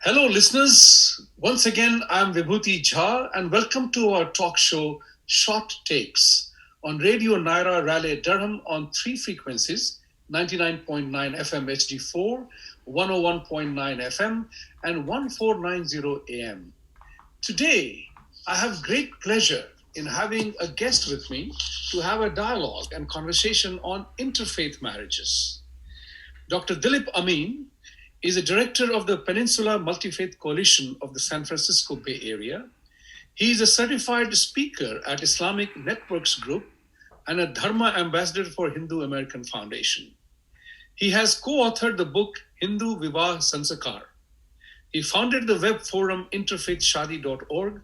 Hello, listeners. Once again, I'm Vibhuti Jha, and welcome to our talk show, Short Takes, on Radio Naira Raleigh Durham on three frequencies: 99.9 FM HD4, 101.9 FM, and 1490 AM. Today, I have great pleasure in having a guest with me to have a dialogue and conversation on interfaith marriages. Dr. Dilip Amin is a director of the Peninsula Multi-Faith Coalition of the San Francisco Bay Area. He is a certified speaker at Islamic Networks Group and a Dharma ambassador for Hindu American Foundation. He has co-authored the book Hindu Vivah Sanskar. He founded the web forum interfaithshadi.org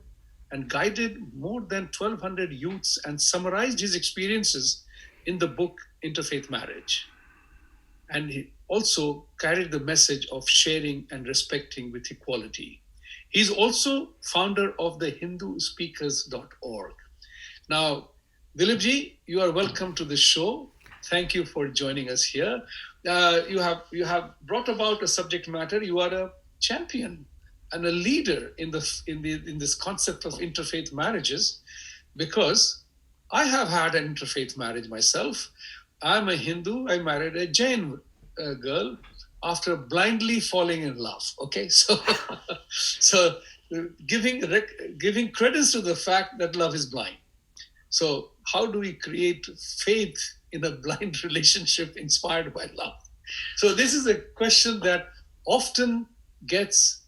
and guided more than 1,200 youths and summarized his experiences in the book Interfaith Marriage. And he also carried the message of sharing and respecting with equality. He's also founder of the HinduSpeakers.org. Now, Dilipji, you are welcome to the show. Thank you for joining us here. You have brought about a subject matter. You are a champion and a leader in this concept of interfaith marriages, because I have had an interfaith marriage myself. I'm a Hindu. I married a Jain girl after blindly falling in love. Okay, so so giving credence to the fact that love is blind. So how do we create faith in a blind relationship inspired by love? So this is a question that often gets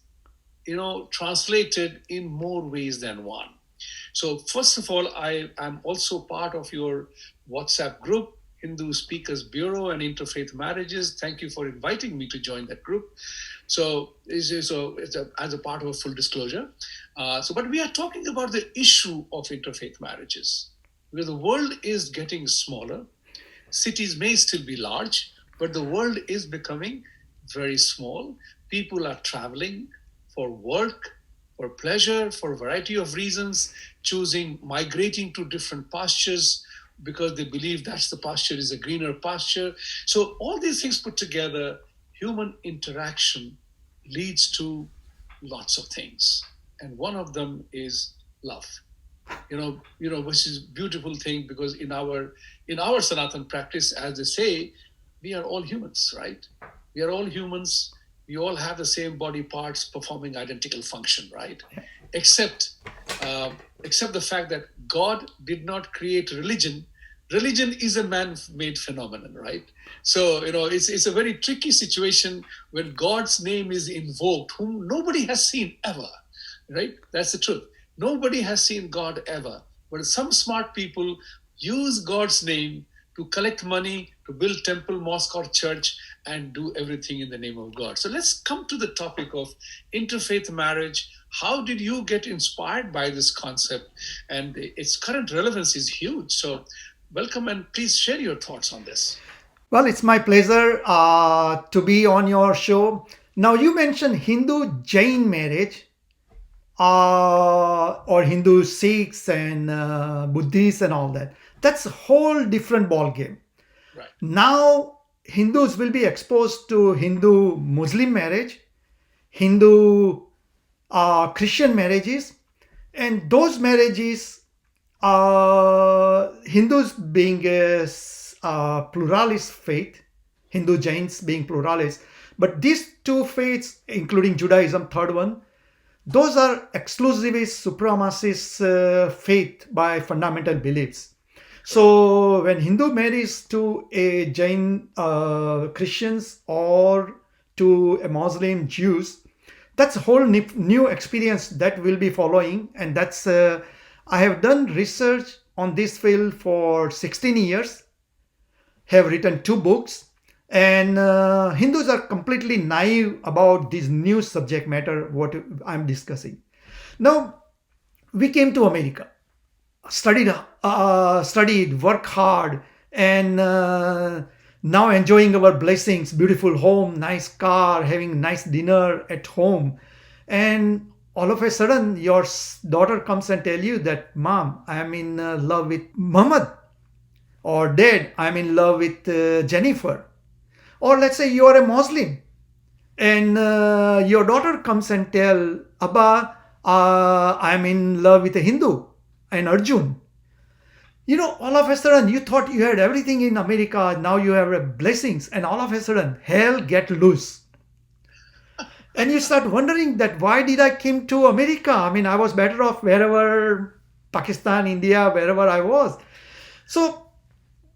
translated in more ways than one. So first of all, I am also part of your WhatsApp group, Hindu Speakers Bureau and Interfaith Marriages. Thank you for inviting me to join that group. So as a part of a full disclosure. But we are talking about the issue of interfaith marriages, where the world is getting smaller. Cities may still be large, but the world is becoming very small. People are traveling for work, for pleasure, for a variety of reasons, migrating to different pastures because they believe that's the pasture is a greener pasture. So all these things put together, human interaction leads to lots of things. And one of them is love. Which is a beautiful thing, because in our Sanatan practice, as they say, we are all humans, right? We are all humans. We all have the same body parts performing identical function, right? Except the fact that God did not create religion. Religion is a man-made phenomenon, right? So it's a very tricky situation when God's name is invoked, whom nobody has seen ever, right? That's the truth. Nobody has seen God ever, but some smart people use God's name to collect money, to build temple, mosque, or church, and do everything in the name of God. So let's come to the topic of interfaith marriage. How did you get inspired by this concept? And its current relevance is huge. So welcome, and please share your thoughts on this. Well, it's my pleasure to be on your show. Now, you mentioned Hindu Jain marriage, or Hindu Sikhs and Buddhists and all that. That's a whole different ball game. Right. Now, Hindus will be exposed to Hindu Muslim marriage, Hindu Christian marriages, and those marriages, Hindus being a pluralist faith, Hindu Jains being pluralist, but these two faiths, including Judaism, third one, those are exclusivist supremacist faith by fundamental beliefs. So when Hindu marries to a Jain Christians or to a Muslim Jews, that's a whole new experience that we'll be following. And that's I have done research on this field for 16 years, have written 2 books, and Hindus are completely naive about this new subject matter what I'm discussing. Now, we came to America, studied, worked hard, and now enjoying our blessings, beautiful home, nice car, having nice dinner at home. And all of a sudden, your daughter comes and tell you that, Mom, I am in love with Muhammad, or Dad, I'm in love with Jennifer. Or let's say you are a Muslim and your daughter comes and tell Abba, I'm in love with a Hindu and Arjun. All of a sudden you thought you had everything in America, now you have blessings, and all of a sudden hell get loose. And you start wondering that why did I came to America? I mean, I was better off wherever, Pakistan, India, wherever I was. So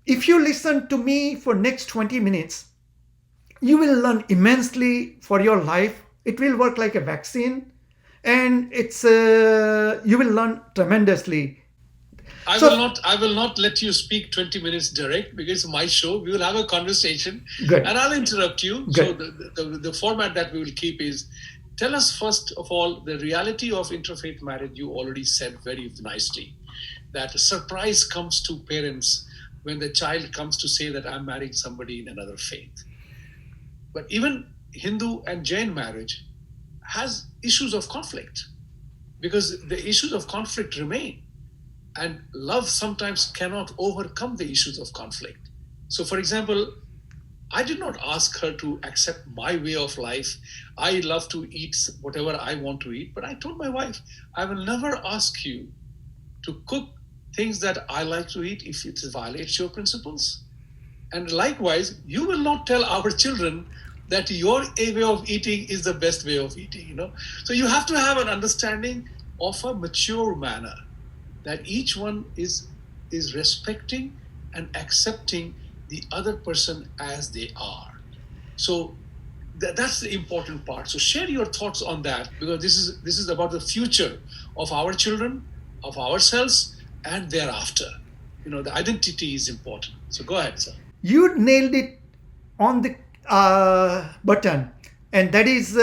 if you listen to me for next 20 minutes, you will learn immensely for your life. It will work like a vaccine, and it's you will learn tremendously. So I will not let you speak 20 minutes direct because it's my show. We will have a conversation good, and I'll interrupt you. So good. the format that we will keep is tell us first of all the reality of interfaith marriage. You already said very nicely that a surprise comes to parents when the child comes to say that I'm marrying somebody in another faith. But even Hindu and Jain marriage has issues of conflict because the issues of conflict remain. And love sometimes cannot overcome the issues of conflict. So, for example, I did not ask her to accept my way of life. I love to eat whatever I want to eat, but I told my wife, I will never ask you to cook things that I like to eat if it violates your principles. And likewise, you will not tell our children that your way of eating is the best way of eating. So you have to have an understanding of a mature manner that each one is respecting and accepting the other person as they are. So that's the important part. So share your thoughts on that because this is about the future of our children, of ourselves, and thereafter. The identity is important. So go ahead, sir. You nailed it on the button, and that is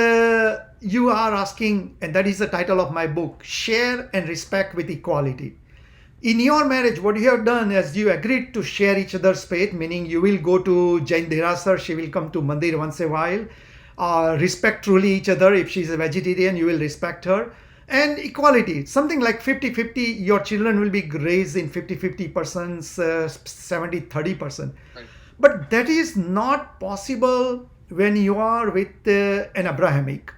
you are asking, and that is the title of my book, Share and Respect with Equality. In your marriage, what you have done is you agreed to share each other's faith, meaning you will go to Jain Derasar, she will come to Mandir once a while. Respect truly each other. If she's a vegetarian, you will respect her. And equality, something like 50-50, your children will be raised in 50-50%, 70-30%. Right. But that is not possible when you are with an Abrahamic,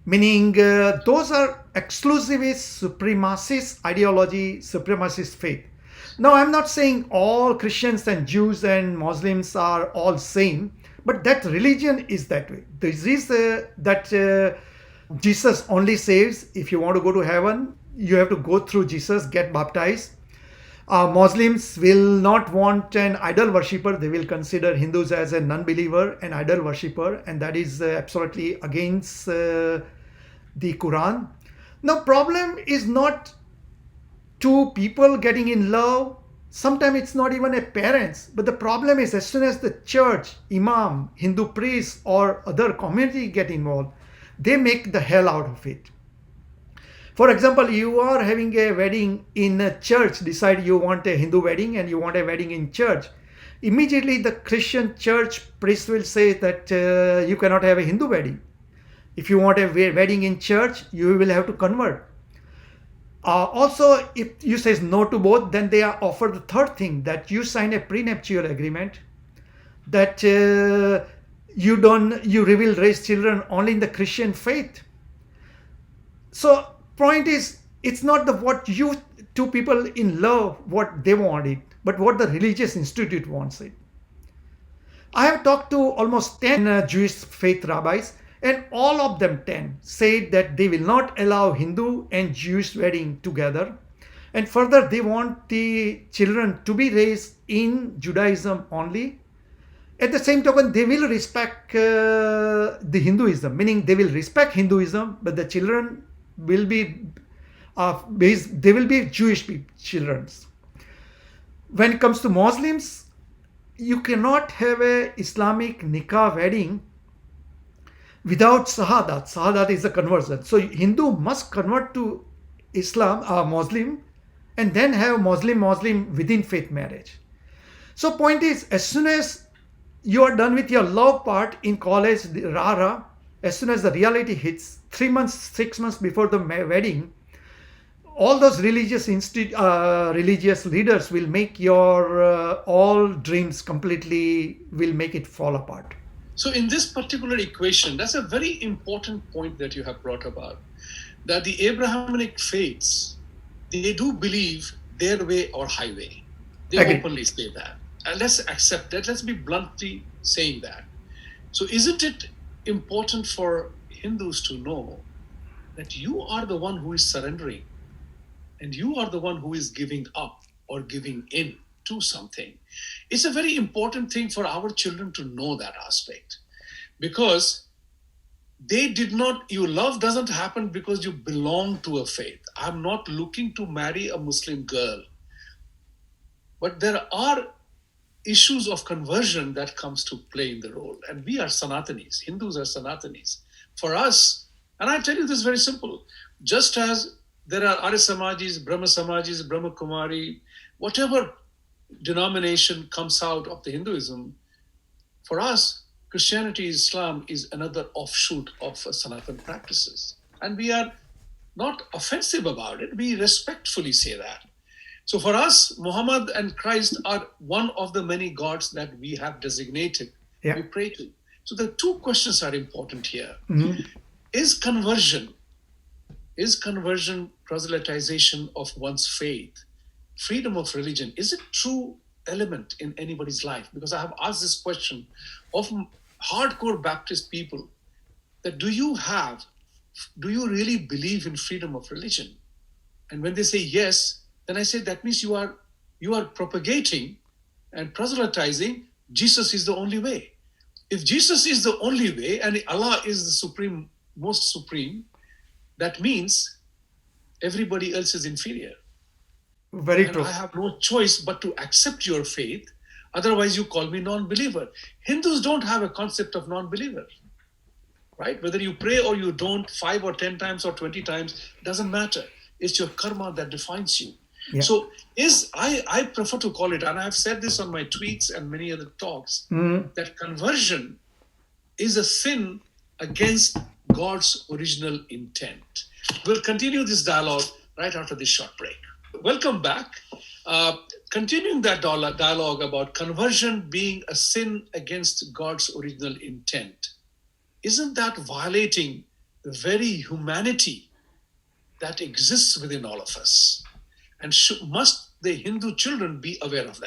meaning those are exclusivist, supremacist ideology, supremacist faith. Now, I'm not saying all Christians and Jews and Muslims are all same, but that religion is that way. This is that Jesus only saves. If you want to go to heaven, you have to go through Jesus, get baptized. Muslims will not want an idol worshipper. They will consider Hindus as a non-believer, an idol worshipper, and that is absolutely against the Quran. Now, problem is not two people getting in love. Sometimes it's not even a parents, but the problem is as soon as the church, imam, Hindu priest, or other community get involved, they make the hell out of it. For example, you are having a wedding in a church, decide you want a Hindu wedding and you want a wedding in church. Immediately the Christian church priest will say that you cannot have a Hindu wedding. If you want a wedding in church, you will have to convert. Also, if you say no to both, then they are offered the third thing, that you sign a prenuptial agreement that you will raise children only in the Christian faith. So point is, it's not what you two people in love what they want it, but what the religious institute wants it. I have talked to almost 10 Jewish faith rabbis, and all of them 10 said that they will not allow Hindu and Jewish wedding together. And further, they want the children to be raised in Judaism only. At the same token, they will respect the Hinduism, meaning they will respect Hinduism, but the children will be they will be Jewish children. When it comes to Muslims, you cannot have a Islamic nikah wedding without shahadat. Shahadat is a conversion. So Hindu must convert to Islam, Muslim, and then have Muslim within faith marriage. So point is, as soon as you are done with your love part in college, the rara, as soon as the reality hits, 3 months, 6 months before the wedding, all those religious leaders will make your all dreams completely, will make it fall apart. So, in this particular equation, that's a very important point that you have brought about, that the Abrahamic faiths, they do believe their way or highway. They Agree. openly say that. And let's accept that. Let's be bluntly saying that. So, isn't it important for Hindus to know that you are the one who is surrendering and you are the one who is giving up or giving in to something? It's a very important thing for our children to know that aspect, because they did not, your love doesn't happen because you belong to a faith. I'm not looking to marry a Muslim girl, but there are issues of conversion that comes to play in the role. And we are Sanatanis, Hindus are Sanatanis. For us, and I tell you this very simple, just as there are Arya Samajis, Brahma Samajis, Brahma Kumari, whatever denomination comes out of the Hinduism, for us, Christianity, Islam is another offshoot of Sanatan practices. And we are not offensive about it, we respectfully say that. So for us, Muhammad and Christ are one of the many gods that we have designated, Yeah. we pray to. So the two questions are important here. Mhm. Is conversion proselytization of one's faith, freedom of religion, is it true element in anybody's life? Because I have asked this question of hardcore Baptist people, that do you really believe in freedom of religion? And when they say yes, then I say that means you are propagating and proselytizing Jesus is the only way. If Jesus is the only way and Allah is the supreme, most supreme, that means everybody else is inferior. Very And true. I have no choice but to accept your faith. Otherwise, you call me non-believer. Hindus don't have a concept of non-believer, right? Whether you pray or you don't, 5 or 10 times or 20 times, doesn't matter. It's your karma that defines you. Yeah. So I prefer to call it, and I've said this on my tweets and many other talks, that conversion is a sin against God's original intent. We'll continue this dialogue right after this short break. Welcome back. Continuing that dialogue about conversion being a sin against God's original intent. Isn't that violating the very humanity that exists within all of us? And must the Hindu children be aware of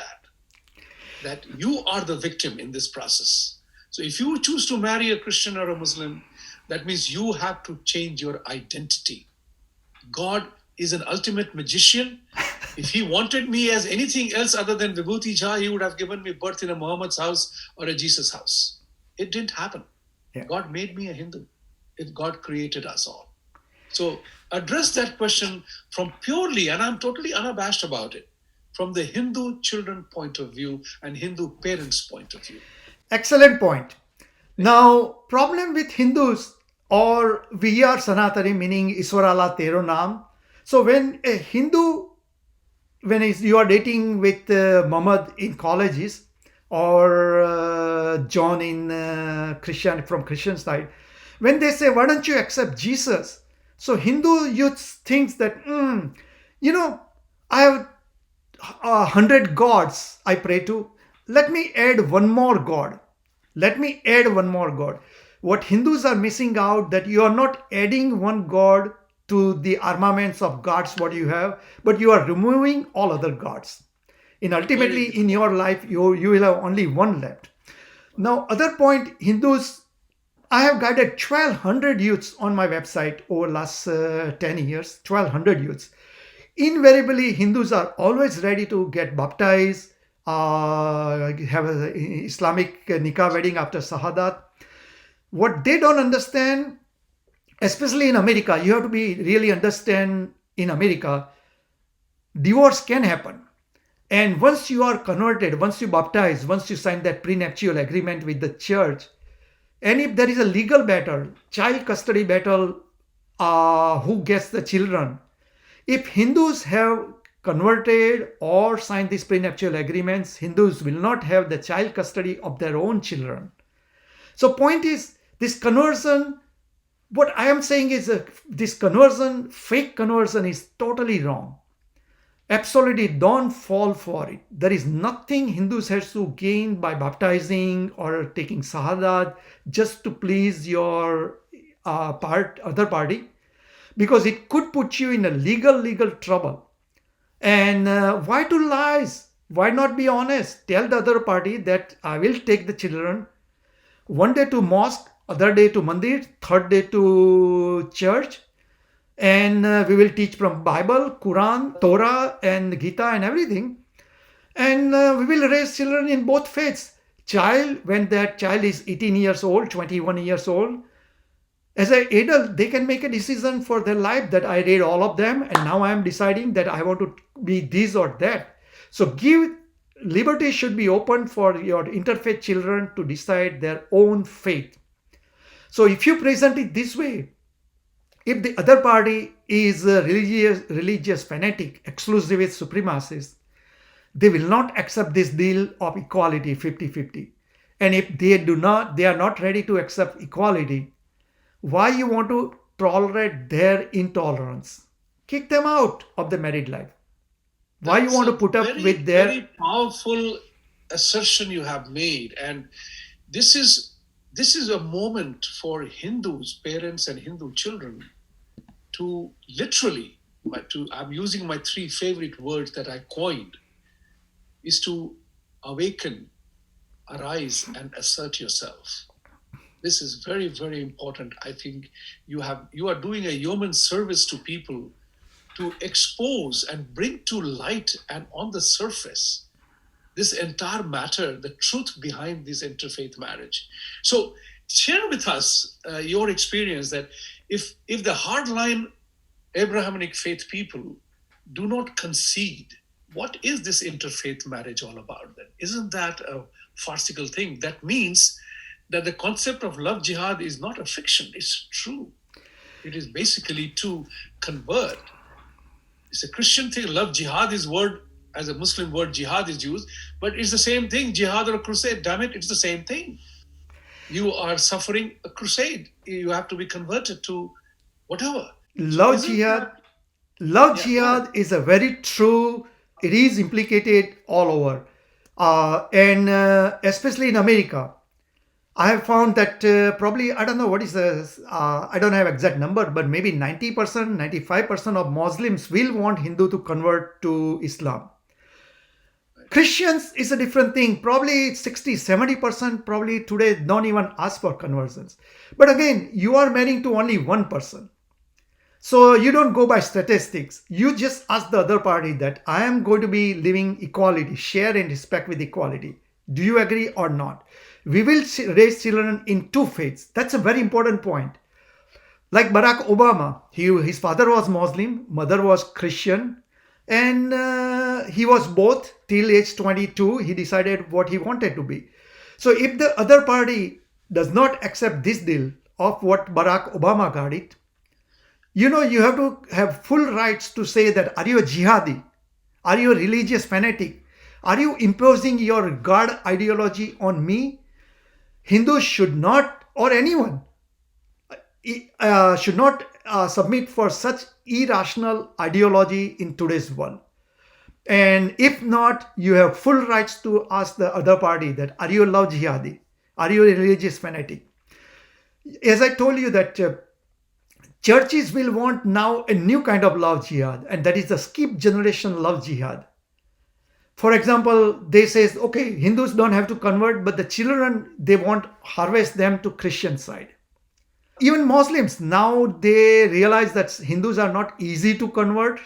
that you are the victim in this process? So if you choose to marry a Christian or a Muslim, that means you have to change your identity. God is an ultimate magician. If he wanted me as anything else other than Vibhuti Jha, he would have given me birth in a Muhammad's house or a Jesus house. It didn't happen. Yeah. God made me a Hindu. If God created us all. So address that question from purely, and I'm totally unabashed about it, from the Hindu children point of view and Hindu parents point of view. Excellent point. Now, problem with Hindus, or we are Sanatani, meaning Iswarala Tero Naam. So when a Hindu, you are dating with Muhammad in colleges, or John in Christian, from Christian side, when they say, why don't you accept Jesus? So Hindu youth thinks that, I have 100 gods I pray to. Let me add one more God. What Hindus are missing out, that you are not adding one God to the armaments of gods what you have, but you are removing all other gods. And ultimately in your life, you will have only one left. Now, other point, Hindus, I have guided 1,200 youths on my website over last 10 years, 1,200 youths. Invariably, Hindus are always ready to get baptized, have an Islamic nikah wedding after Shahadat. What they don't understand, especially in America, you have to be really understand in America, divorce can happen. And once you are converted, once you baptize, once you sign that prenuptial agreement with the church, and if there is a legal battle, child custody battle, who gets the children, if Hindus have converted or signed these prenuptial agreements, Hindus will not have the child custody of their own children. So point is, this conversion, what I am saying is this conversion, fake conversion, is totally wrong. Absolutely, don't fall for it. There is nothing Hindus has to gain by baptizing or taking Sahadat just to please your other party, because it could put you in a legal trouble. And why to lies? Why not be honest? Tell the other party that I will take the children one day to mosque, other day to mandir, third day to church, and we will teach from Bible, Quran, Torah, and Gita, and everything. And we will raise children in both faiths. Child, when that child is 18 years old, 21 years old, as an adult, they can make a decision for their life that I read all of them, and now I am deciding that I want to be this or that. So give liberty should be open for your interfaith children to decide their own faith. So if you present it this way, if the other party is a religious fanatic, exclusivist supremacist, they will not accept this deal of equality 50-50. And if they are not ready to accept equality, why you want to tolerate their intolerance? Kick them out of the married life. Why you That's want to a put up very, with their... very powerful assertion you have made. And this is this is a moment for Hindus, parents and Hindu children, to literally, I'm using my three favorite words that I coined, is to awaken, arise, and assert yourself. This is very, very important. I think you are doing a yeoman service to people to expose and bring to light and on the surface this entire matter, the truth behind this interfaith marriage. So share with us your experience that if the hardline Abrahamic faith people do not concede, what is this interfaith marriage all about then? Isn't that a farcical thing? That means that the concept of love jihad is not a fiction, it's true. It is basically to convert. It's a Christian thing. Love jihad is word, as a Muslim word, jihad is used, but it's the same thing. Jihad or a crusade, damn it, it's the same thing. You are suffering a crusade. You have to be converted to whatever. So Love jihad. Love jihad is a very true. It is implicated all over, and especially in America. I have found that probably, I don't know what is the, I don't have exact number, but maybe 90%, 95% of Muslims will want Hindu to convert to Islam. Christians is a different thing. Probably 60, 70% probably today don't even ask for conversions. But again, you are marrying to only one person. So you don't go by statistics. You just ask the other party that I am going to be living equality, share and respect with equality. Do you agree or not? We will raise children in two faiths. That's a very important point. Like Barack Obama, his father was Muslim, mother was Christian, and he was both till age 22. He decided what he wanted to be. So if the other party does not accept this deal of what Barack Obama got it, you have to have full rights to say that, are you a jihadi? Are you a religious fanatic? Are you imposing your God ideology on me? Hindus should not, or anyone, should not submit for such irrational ideology in today's world. And if not, you have full rights to ask the other party that, are you a love jihadi? Are you a religious fanatic? As I told you that churches will want now a new kind of love jihad, and that is the skip generation love jihad. For example, they says, okay, Hindus don't have to convert, but the children, they want harvest them to Christian side. Even Muslims, now they realize that Hindus are not easy to convert.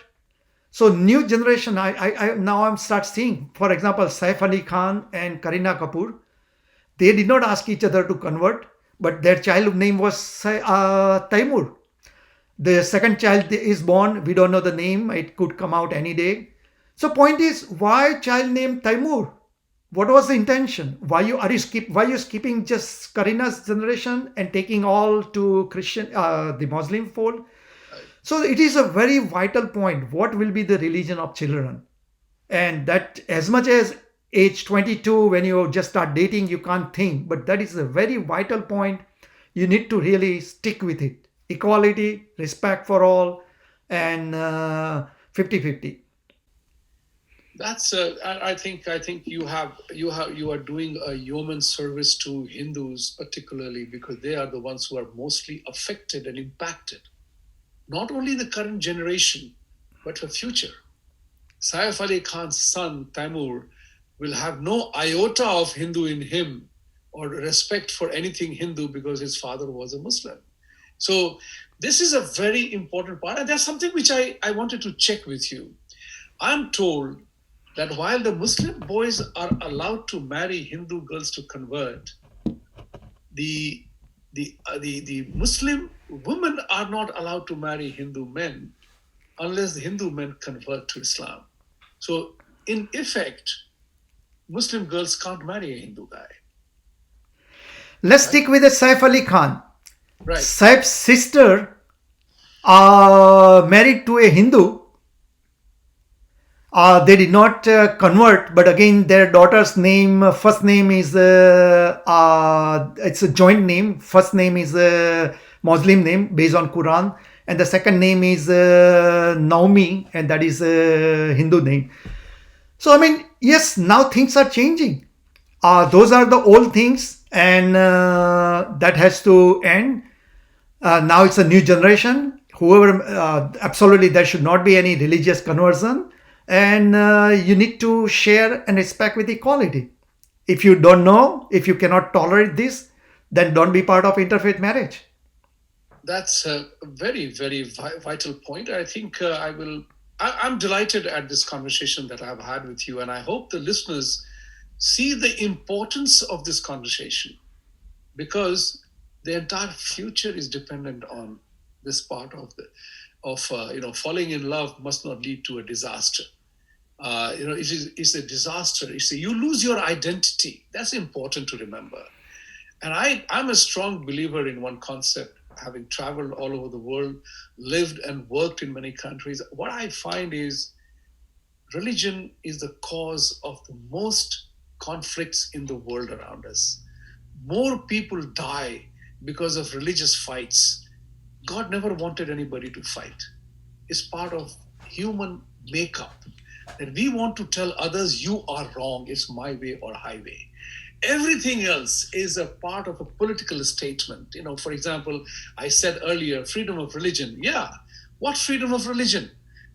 So new generation, I'm start seeing, for example, Saif Ali Khan and Kareena Kapoor, they did not ask each other to convert, but their child name was Taimur. The second child is born, we don't know the name, it could come out any day. So point is, why child named Taimur? What was the intention? Why you skipping just Kareena's generation and taking all to Christian, the Muslim fold? So it is a very vital point. What will be the religion of children? And that, as much as age 22, when you just start dating, you can't think. But that is a very vital point. You need to really stick with it. Equality, respect for all, and 50-50. I think you are doing a yeoman service to Hindus particularly, because they are the ones who are mostly affected and impacted. Not only the current generation, but for future. Saif Ali Khan's son Taimur will have no iota of Hindu in him or respect for anything Hindu because his father was a Muslim. So this is a very important part, and there's something which I wanted to check with you. I'm told that while the Muslim boys are allowed to marry Hindu girls to convert, the the Muslim women are not allowed to marry Hindu men unless the Hindu men convert to Islam. So in effect, Muslim girls can't marry a Hindu guy, Let's right? stick with the Saif Ali Khan. Right. Saif's sister married to a Hindu. They did not convert, but again, their daughter's name, first name is it's a joint name. First name is a Muslim name based on Quran, and the second name is Naomi, and that is a Hindu name. So I mean, yes, now things are changing. Those are the old things, and that has to end. Now it's a new generation. Whoever, absolutely, there should not be any religious conversion, and you need to share and respect with equality. If you don't know, if you cannot tolerate this, then don't be part of interfaith marriage. That's a very vital point. I think I will. I'm delighted at this conversation that I've had with you, and I hope the listeners see the importance of this conversation, because the entire future is dependent on this part of the of falling in love must not lead to a disaster. It's a disaster. You lose your identity. That's important to remember. And I'm a strong believer in one concept, having traveled all over the world, lived and worked in many countries. What I find is religion is the cause of the most conflicts in the world around us. More people die because of religious fights. God never wanted anybody to fight. It's part of human makeup that we want to tell others, you are wrong, it's my way or highway. Everything else is a part of a political statement. For example, I said earlier, freedom of religion. Yeah, what freedom of religion?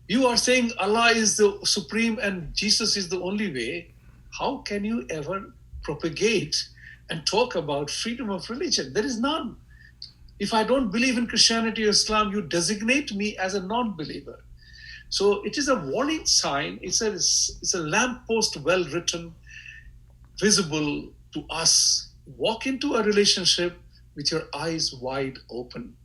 You are saying Allah is the supreme and Jesus is the only way. How can you ever propagate and talk about freedom of religion? There is none. If I don't believe in Christianity or Islam, you designate me as a non-believer. So it is a warning sign. It's a lamppost, well written, visible to us. Walk into a relationship with your eyes wide open.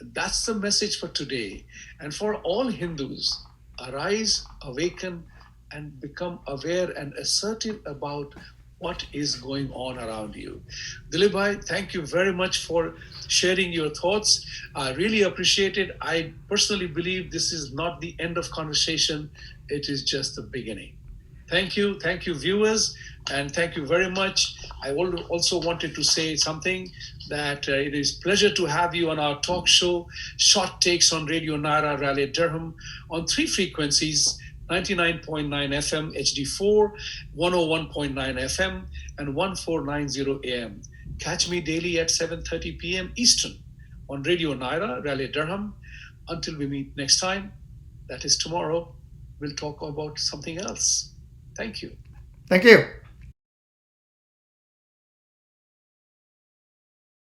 That's the message for today. And for all Hindus, arise, awaken, and become aware and assertive about what is going on around you. Dilip bhai, thank you very much for sharing your thoughts. I really appreciate it. I personally believe this is not the end of conversation. It is just the beginning. Thank you, viewers, and thank you very much. I also wanted to say something that it is pleasure to have you on our talk show, Short Takes on Radio Naira Raleigh Durham, on three frequencies: 99.9 FM HD4, 101.9 FM, and 1490 AM. Catch me daily at 7:30 p.m. Eastern on Radio Naira Raleigh Durham. Until we meet next time, that is tomorrow, we'll talk about something else. Thank you. Thank you.